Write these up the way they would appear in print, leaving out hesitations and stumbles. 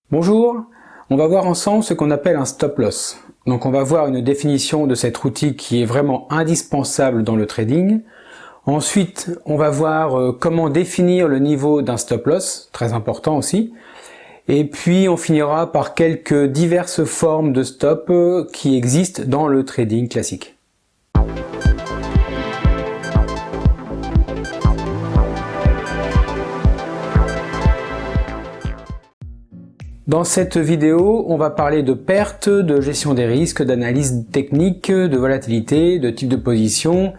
Bonjour, on va voir ensemble ce qu'on appelle un stop loss. Donc on va voir une définition de cet outil qui est vraiment indispensable dans le trading. Ensuite, on va voir comment définir le niveau d'un stop loss, très important aussi. Et puis on finira par quelques diverses formes de stop qui existent dans le trading classique. Dans cette vidéo, on va parler de pertes, de gestion des risques, d'analyse technique, de volatilité, de type de position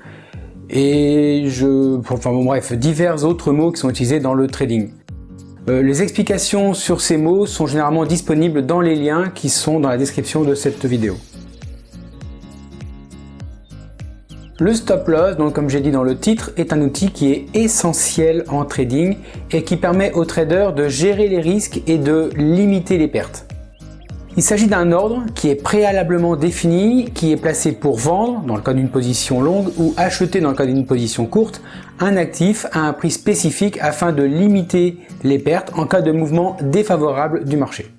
et bref, divers autres mots qui sont utilisés dans le trading. Les explications sur ces mots sont généralement disponibles dans les liens qui sont dans la description de cette vidéo. Le stop loss, donc comme j'ai dit dans le titre, est un outil qui est essentiel en trading et qui permet aux traders de gérer les risques et de limiter les pertes. Il s'agit d'un ordre qui est préalablement défini, qui est placé pour vendre dans le cas d'une position longue ou acheter dans le cas d'une position courte un actif à un prix spécifique afin de limiter les pertes en cas de mouvement défavorable du marché.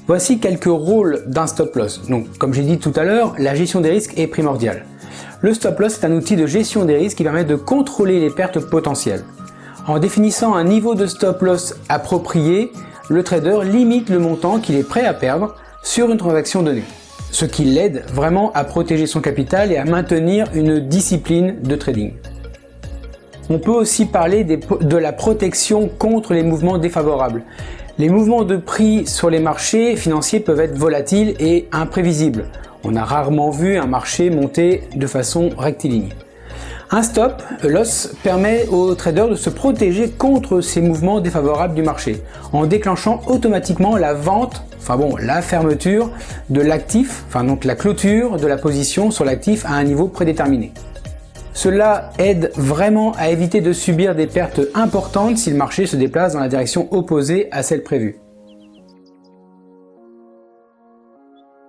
Voici quelques rôles d'un stop loss. Donc, comme j'ai dit tout à l'heure, la gestion des risques est primordiale. Le stop loss est un outil de gestion des risques qui permet de contrôler les pertes potentielles. En définissant un niveau de stop loss approprié, le trader limite le montant qu'il est prêt à perdre sur une transaction donnée, ce qui l'aide vraiment à protéger son capital et à maintenir une discipline de trading. On peut aussi parler de la protection contre les mouvements défavorables. Les mouvements de prix sur les marchés financiers peuvent être volatiles et imprévisibles. On a rarement vu un marché monter de façon rectiligne. Un stop loss permet aux traders de se protéger contre ces mouvements défavorables du marché en déclenchant automatiquement la vente, la fermeture de l'actif, donc la clôture de la position sur l'actif à un niveau prédéterminé. Cela aide vraiment à éviter de subir des pertes importantes si le marché se déplace dans la direction opposée à celle prévue.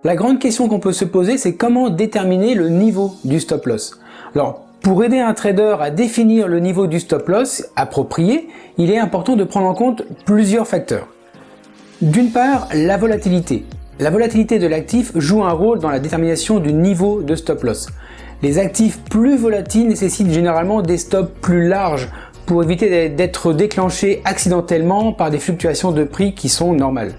La grande question qu'on peut se poser, c'est comment déterminer le niveau du stop loss. Alors, pour aider un trader à définir le niveau du stop loss approprié, il est important de prendre en compte plusieurs facteurs. D'une part, la volatilité. La volatilité de l'actif joue un rôle dans la détermination du niveau de stop loss. Les actifs plus volatiles nécessitent généralement des stops plus larges pour éviter d'être déclenchés accidentellement par des fluctuations de prix qui sont normales.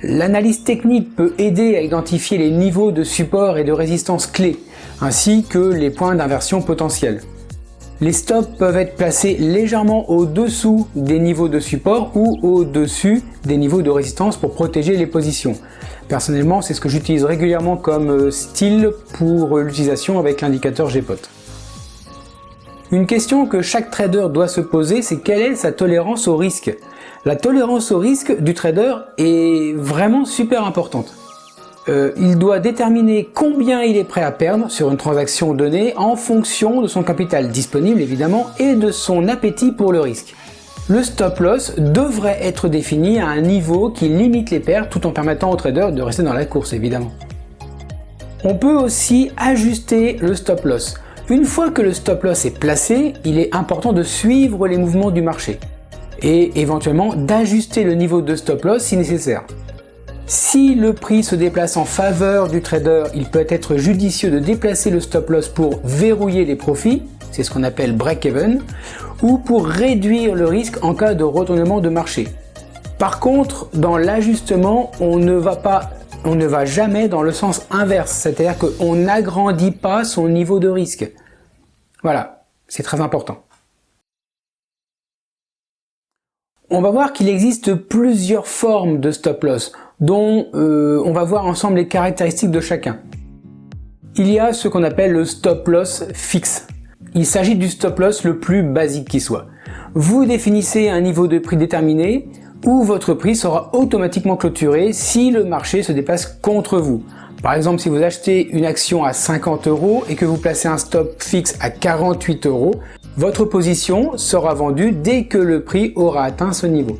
L'analyse technique peut aider à identifier les niveaux de support et de résistance clés, ainsi que les points d'inversion potentiels. Les stops peuvent être placés légèrement au-dessous des niveaux de support ou au-dessus des niveaux de résistance pour protéger les positions. Personnellement, c'est ce que j'utilise régulièrement comme style pour l'utilisation avec l'indicateur GPOT. Une question que chaque trader doit se poser, c'est quelle est sa tolérance au risque. La tolérance au risque du trader est vraiment super importante. Il doit déterminer combien il est prêt à perdre sur une transaction donnée en fonction de son capital disponible évidemment et de son appétit pour le risque. Le stop loss devrait être défini à un niveau qui limite les pertes tout en permettant au trader de rester dans la course évidemment. On peut aussi ajuster le stop loss. Une fois que le stop loss est placé, il est important de suivre les mouvements du marché et éventuellement d'ajuster le niveau de stop loss si nécessaire. Si le prix se déplace en faveur du trader, il peut être judicieux de déplacer le stop loss pour verrouiller les profits, c'est ce qu'on appelle break-even, ou pour réduire le risque en cas de retournement de marché. Par contre, dans l'ajustement, on ne va jamais dans le sens inverse, c'est-à-dire qu'on n'agrandit pas son niveau de risque. Voilà, c'est très important. On va voir qu'il existe plusieurs formes de stop loss, dont on va voir ensemble les caractéristiques de chacun. Il y a ce qu'on appelle le stop loss fixe. Il s'agit du stop loss le plus basique qui soit. Vous définissez un niveau de prix déterminé où votre prix sera automatiquement clôturé si le marché se déplace contre vous. Par exemple, si vous achetez une action à 50 € et que vous placez un stop fixe à 48 €, votre position sera vendue dès que le prix aura atteint ce niveau.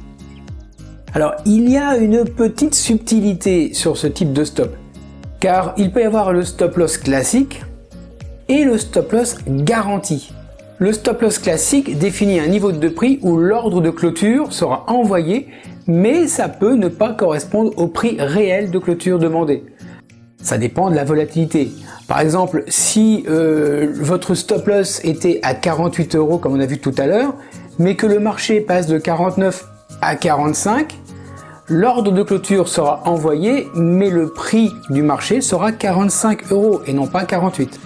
Alors, il y a une petite subtilité sur ce type de stop, car il peut y avoir le stop loss classique et le stop loss garanti. Le stop loss classique définit un niveau de prix où l'ordre de clôture sera envoyé, mais ça peut ne pas correspondre au prix réel de clôture demandé. Ça dépend de la volatilité. Par exemple, si votre stop loss était à 48 € comme on a vu tout à l'heure, mais que le marché passe de 49 à 45, l'ordre de clôture sera envoyé, mais le prix du marché sera 45 € et non pas 48.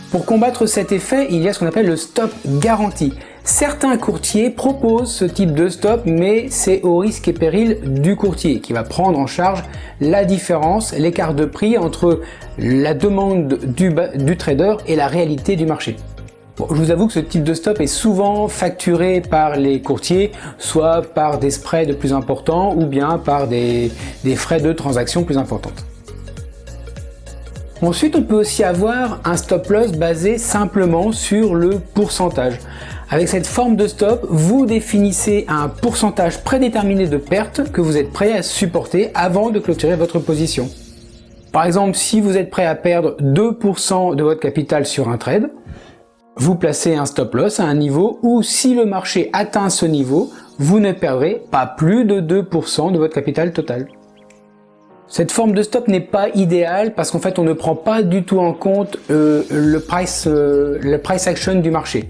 Pour combattre cet effet, il y a ce qu'on appelle le stop garanti. Certains courtiers proposent ce type de stop, mais c'est au risque et péril du courtier qui va prendre en charge la différence, l'écart de prix entre la demande du trader et la réalité du marché. Bon, je vous avoue que ce type de stop est souvent facturé par les courtiers, soit par des spreads plus importants ou bien par des frais de transaction plus importantes. Ensuite, on peut aussi avoir un stop loss basé simplement sur le pourcentage. Avec cette forme de stop, vous définissez un pourcentage prédéterminé de pertes que vous êtes prêt à supporter avant de clôturer votre position. Par exemple, si vous êtes prêt à perdre 2% de votre capital sur un trade, vous placez un stop loss à un niveau où si le marché atteint ce niveau, vous ne perdrez pas plus de 2% de votre capital total. Cette forme de stop n'est pas idéale parce qu'en fait on ne prend pas du tout en compte le price action du marché.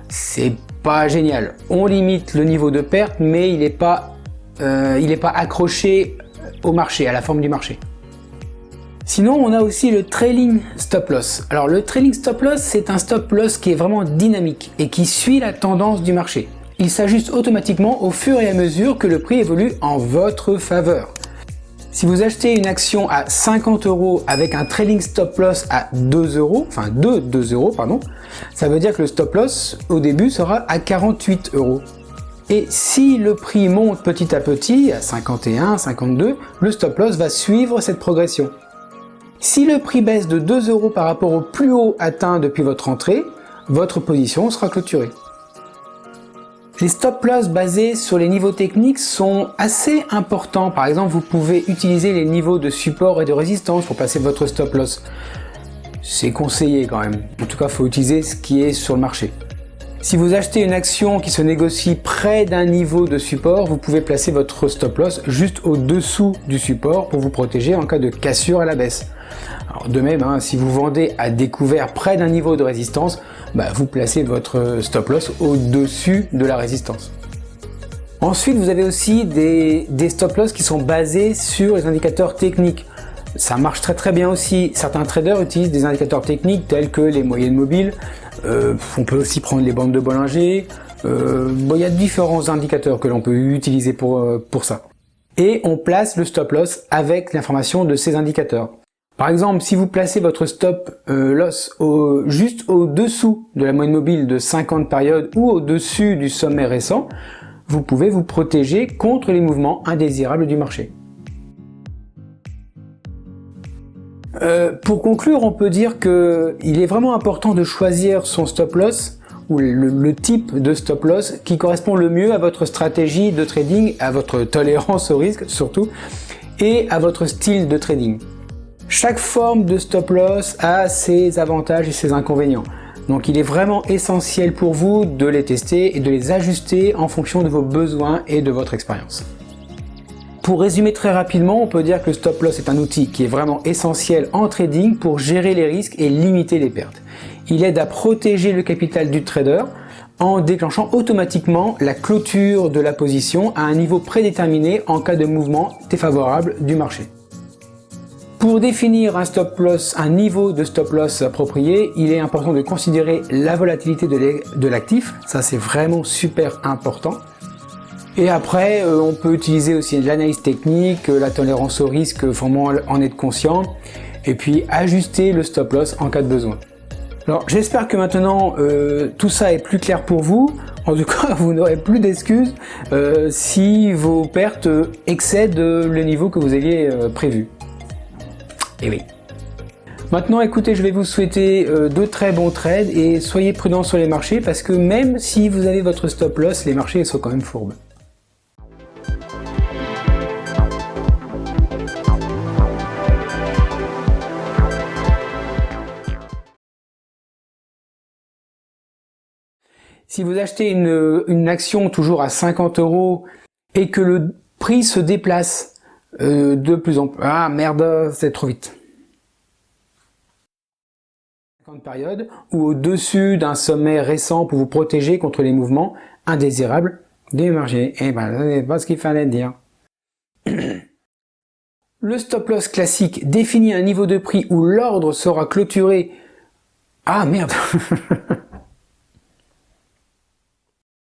C'est pas génial. On limite le niveau de perte, mais il n'est pas accroché au marché, à la forme du marché. Sinon, on a aussi le trailing stop loss. Alors le trailing stop loss, c'est un stop loss qui est vraiment dynamique et qui suit la tendance du marché. Il s'ajuste automatiquement au fur et à mesure que le prix évolue en votre faveur. Si vous achetez une action à 50 € avec un trailing stop loss à 2 €, enfin 2 €, pardon, ça veut dire que le stop loss au début sera à 48 €. Et si le prix monte petit à petit à 51, 52, le stop loss va suivre cette progression. Si le prix baisse de 2 € par rapport au plus haut atteint depuis votre entrée, votre position sera clôturée. Les stop loss basés sur les niveaux techniques sont assez importants. Par exemple, vous pouvez utiliser les niveaux de support et de résistance pour placer votre stop loss. C'est conseillé quand même. En tout cas, il faut utiliser ce qui est sur le marché. Si vous achetez une action qui se négocie près d'un niveau de support, vous pouvez placer votre stop loss juste au-dessous du support pour vous protéger en cas de cassure à la baisse. Alors de même, si vous vendez à découvert près d'un niveau de résistance, vous placez votre stop loss au-dessus de la résistance. Ensuite, vous avez aussi des stop loss qui sont basés sur les indicateurs techniques. Ça marche très bien aussi. Certains traders utilisent des indicateurs techniques tels que les moyennes mobiles. On peut aussi prendre les bandes de Bollinger. Il y a différents indicateurs que l'on peut utiliser pour ça. Et on place le stop loss avec l'information de ces indicateurs. Par exemple, si vous placez votre stop loss juste au-dessous de la moyenne mobile de 50 périodes ou au-dessus du sommet récent, vous pouvez vous protéger contre les mouvements indésirables du marché. Pour conclure, on peut dire qu'il est vraiment important de choisir son stop loss ou le type de stop loss qui correspond le mieux à votre stratégie de trading, à votre tolérance au risque surtout, et à votre style de trading. Chaque forme de stop loss a ses avantages et ses inconvénients. Donc il est vraiment essentiel pour vous de les tester et de les ajuster en fonction de vos besoins et de votre expérience. Pour résumer très rapidement, on peut dire que le stop loss est un outil qui est vraiment essentiel en trading pour gérer les risques et limiter les pertes. Il aide à protéger le capital du trader en déclenchant automatiquement la clôture de la position à un niveau prédéterminé en cas de mouvement défavorable du marché. Pour définir un niveau de stop loss approprié, il est important de considérer la volatilité de l'actif, ça c'est vraiment super important. Et après, on peut utiliser aussi l'analyse technique, la tolérance au risque, vraiment en être conscient, et puis ajuster le stop loss en cas de besoin. Alors j'espère que maintenant tout ça est plus clair pour vous. En tout cas, vous n'aurez plus d'excuses si vos pertes excèdent le niveau que vous aviez prévu. Et oui. Maintenant, écoutez, je vais vous souhaiter de très bons trades et soyez prudents sur les marchés parce que même si vous avez votre stop loss, les marchés sont quand même fourbes. Si vous achetez une action toujours à 50 € et que le prix se déplace de plus en plus... Ah merde, c'est trop vite. Période ou au-dessus d'un sommet récent pour vous protéger contre les mouvements indésirables des marchés. Et ben, c'est pas ce qu'il fallait dire. Le stop loss classique définit un niveau de prix où l'ordre sera clôturé. Ah merde.